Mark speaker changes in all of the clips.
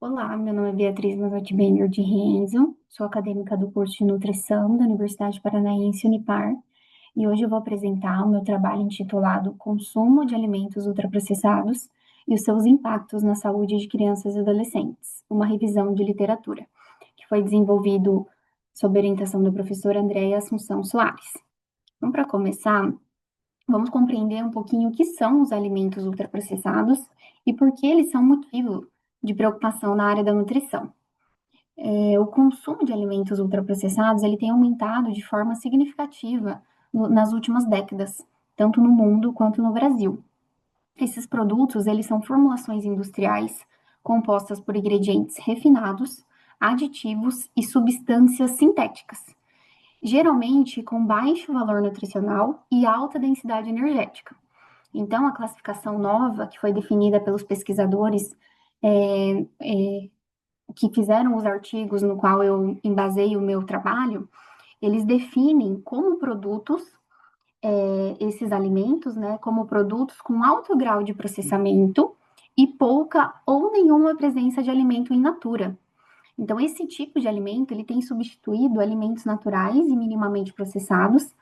Speaker 1: Olá, meu nome é Beatriz Mazzotti de Rienzo, sou acadêmica do curso de Nutrição da Universidade Paranaense Unipar e hoje eu vou apresentar o meu trabalho intitulado Consumo de Alimentos Ultraprocessados e os seus impactos na saúde de crianças e adolescentes, uma revisão de literatura, que foi desenvolvido sob orientação da professora Andréia Assunção Soares. Então, para começar, vamos compreender um pouquinho o que são os alimentos ultraprocessados e por que eles são motivo de preocupação na área da nutrição. O consumo de alimentos ultraprocessados ele tem aumentado de forma significativa nas últimas décadas, tanto no mundo quanto no Brasil. Esses produtos eles são formulações industriais compostas por ingredientes refinados, aditivos e substâncias sintéticas, geralmente com baixo valor nutricional e alta densidade energética. Então, a classificação nova, que foi definida pelos pesquisadores é, é, que fizeram os artigos no qual eu embasei o meu trabalho, eles definem como produtos esses alimentos, né, como produtos com alto grau de processamento e pouca ou nenhuma presença de alimento in natura. Então, esse tipo de alimento, ele tem substituído alimentos naturais e minimamente processados,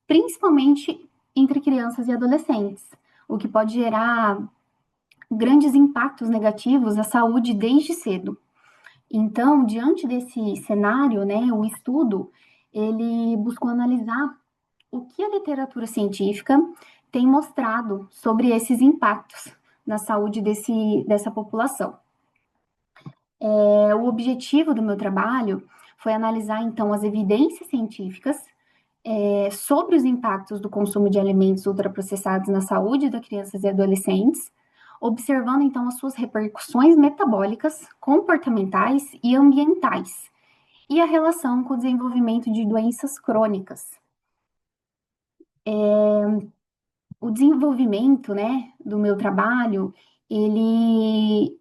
Speaker 1: principalmente entre crianças e adolescentes, o que pode gerar grandes impactos negativos à saúde desde cedo. Então, diante desse cenário, né, o estudo, ele buscou analisar o que a literatura científica tem mostrado sobre esses impactos na saúde dessa população. O objetivo do meu trabalho foi analisar, então, as evidências científicas sobre os impactos do consumo de alimentos ultraprocessados na saúde das crianças e adolescentes, observando, então, as suas repercussões metabólicas, comportamentais e ambientais, e a relação com o desenvolvimento de doenças crônicas. O desenvolvimento, né, do meu trabalho, ele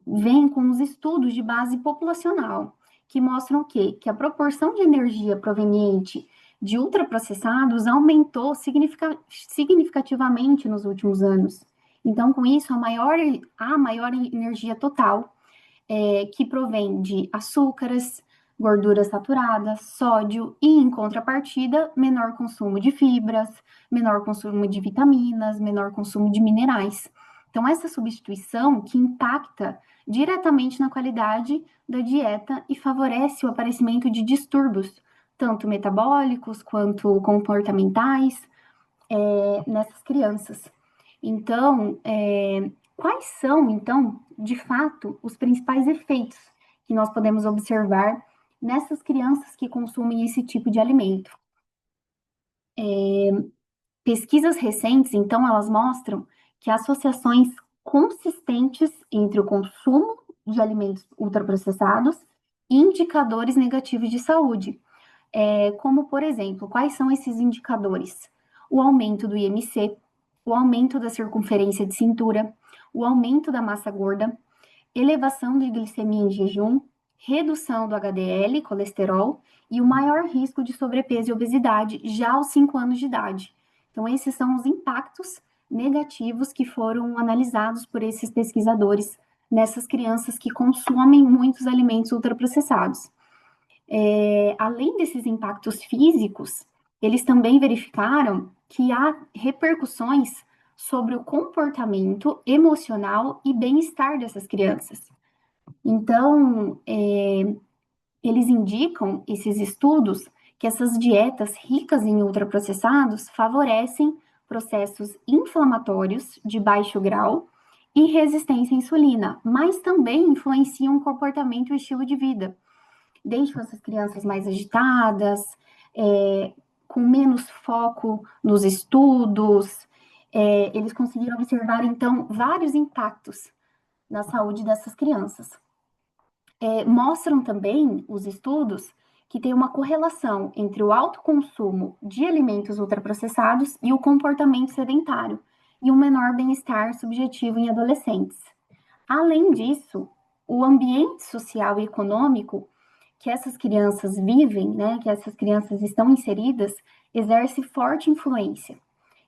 Speaker 1: vem com os estudos de base populacional, que mostram o quê? Que a proporção de energia proveniente de ultraprocessados aumentou significativamente nos últimos anos. Então, com isso, a maior energia total que provém de açúcares, gorduras saturadas, sódio e, em contrapartida, menor consumo de fibras, menor consumo de vitaminas, menor consumo de minerais. Então, essa substituição que impacta diretamente na qualidade da dieta e favorece o aparecimento de distúrbios, tanto metabólicos quanto comportamentais, nessas crianças. Então, quais são, então, de fato, os principais efeitos que nós podemos observar nessas crianças que consumem esse tipo de alimento? Pesquisas recentes, então, elas mostram que há associações consistentes entre o consumo de alimentos ultraprocessados e indicadores negativos de saúde, como, por exemplo, quais são esses indicadores? O aumento do IMC, o aumento da circunferência de cintura, o aumento da massa gorda, elevação de glicemia em jejum, redução do HDL, colesterol, e o maior risco de sobrepeso e obesidade já aos 5 anos de idade. Então, esses são os impactos negativos que foram analisados por esses pesquisadores nessas crianças que consomem muitos alimentos ultraprocessados. Além desses impactos físicos, eles também verificaram que há repercussões sobre o comportamento emocional e bem-estar dessas crianças. Então, eles indicam, esses estudos, que essas dietas ricas em ultraprocessados favorecem processos inflamatórios de baixo grau e resistência à insulina, mas também influenciam o comportamento e o estilo de vida. Deixam essas crianças mais agitadas, com menos foco nos estudos. Eles conseguiram observar, então, vários impactos na saúde dessas crianças. Mostram também os estudos que tem uma correlação entre o alto consumo de alimentos ultraprocessados e o comportamento sedentário e um menor bem-estar subjetivo em adolescentes. Além disso, o ambiente social e econômico que essas crianças vivem, né, que essas crianças estão inseridas, exerce forte influência.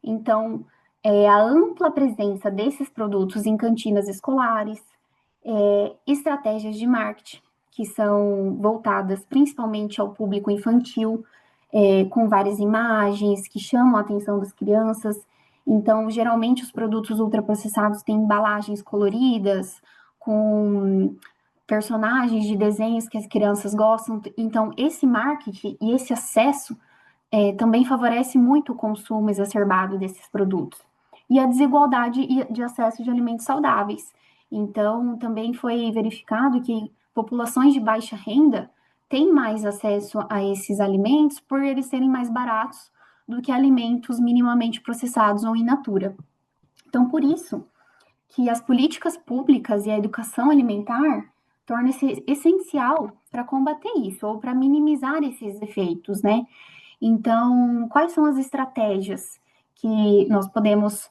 Speaker 1: Então, a ampla presença desses produtos em cantinas escolares, estratégias de marketing, que são voltadas principalmente ao público infantil, com várias imagens que chamam a atenção das crianças. Então, geralmente, os produtos ultraprocessados têm embalagens coloridas, com personagens de desenhos que as crianças gostam. Então, esse marketing e esse acesso também favorece muito o consumo exacerbado desses produtos. E a desigualdade de acesso de alimentos saudáveis. Então, também foi verificado que populações de baixa renda têm mais acesso a esses alimentos por eles serem mais baratos do que alimentos minimamente processados ou in natura. Então, por isso que as políticas públicas e a educação alimentar torna-se essencial para combater isso ou para minimizar esses efeitos, né? Então, quais são as estratégias que nós podemos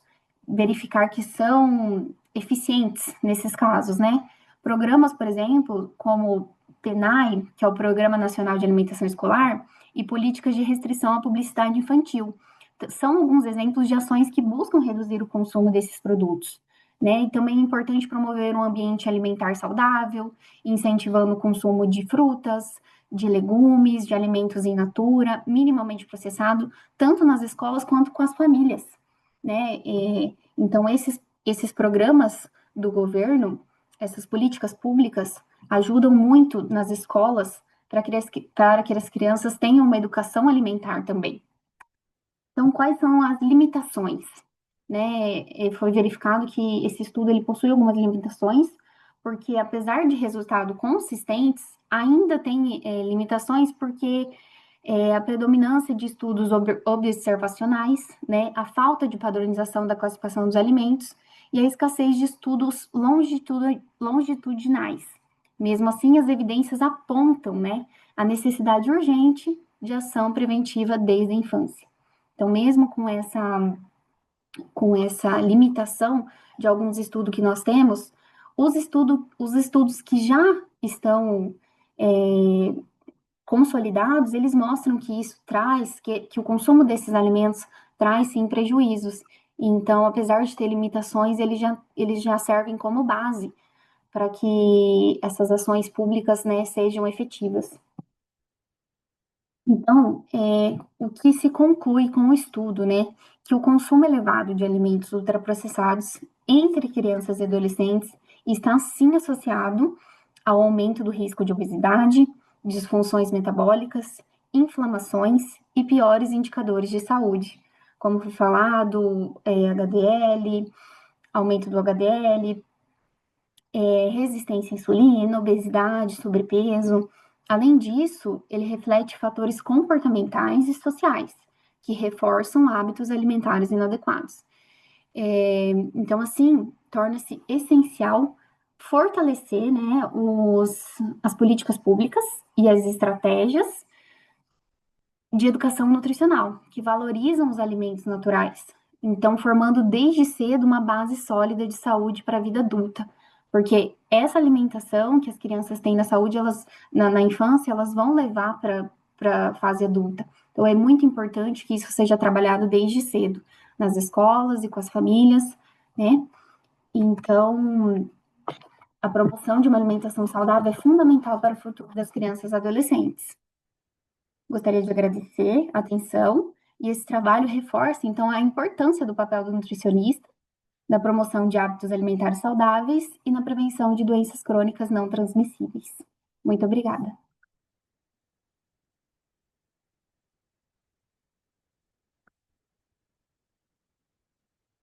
Speaker 1: verificar que são eficientes nesses casos, né? Programas, por exemplo, como o PNAE, que é o Programa Nacional de Alimentação Escolar, e políticas de restrição à publicidade infantil. São alguns exemplos de ações que buscam reduzir o consumo desses produtos. Né? E também é importante promover um ambiente alimentar saudável, incentivando o consumo de frutas, de legumes, de alimentos in natura, minimamente processado, tanto nas escolas quanto com as famílias, né? Então, esses programas do governo, essas políticas públicas, ajudam muito nas escolas para que as crianças tenham uma educação alimentar também. Então, quais são as limitações? Né? Foi verificado que esse estudo ele possui algumas limitações, porque apesar de resultados consistentes, ainda tem limitações porque a predominância de estudos observacionais, né, a falta de padronização da classificação dos alimentos e a escassez de estudos longitudinais. Mesmo assim, as evidências apontam, né, a necessidade urgente de ação preventiva desde a infância. Então, mesmo com essa limitação de alguns estudos que nós temos, os estudos que já estão consolidados, eles mostram que isso traz, que o consumo desses alimentos traz, sim, prejuízos. Então, apesar de ter limitações, eles já servem como base para que essas ações públicas, né, sejam efetivas. Então, o que se conclui com o estudo, né, que o consumo elevado de alimentos ultraprocessados entre crianças e adolescentes está sim associado ao aumento do risco de obesidade, disfunções metabólicas, inflamações e piores indicadores de saúde, como foi falado, HDL, aumento do HDL, resistência à insulina, obesidade, sobrepeso. Além disso, ele reflete fatores comportamentais e sociais, que reforçam hábitos alimentares inadequados. Então, assim, torna-se essencial fortalecer, né, as políticas públicas e as estratégias de educação nutricional, que valorizam os alimentos naturais. Então, formando desde cedo uma base sólida de saúde para a vida adulta. Porque essa alimentação que as crianças têm na saúde, na infância, elas vão levar para a fase adulta. Então, é muito importante que isso seja trabalhado desde cedo, nas escolas e com as famílias, né? Então, a promoção de uma alimentação saudável é fundamental para o futuro das crianças e adolescentes. Gostaria de agradecer a atenção e esse trabalho reforça, então, a importância do papel do nutricionista na promoção de hábitos alimentares saudáveis e na prevenção de doenças crônicas não transmissíveis. Muito obrigada.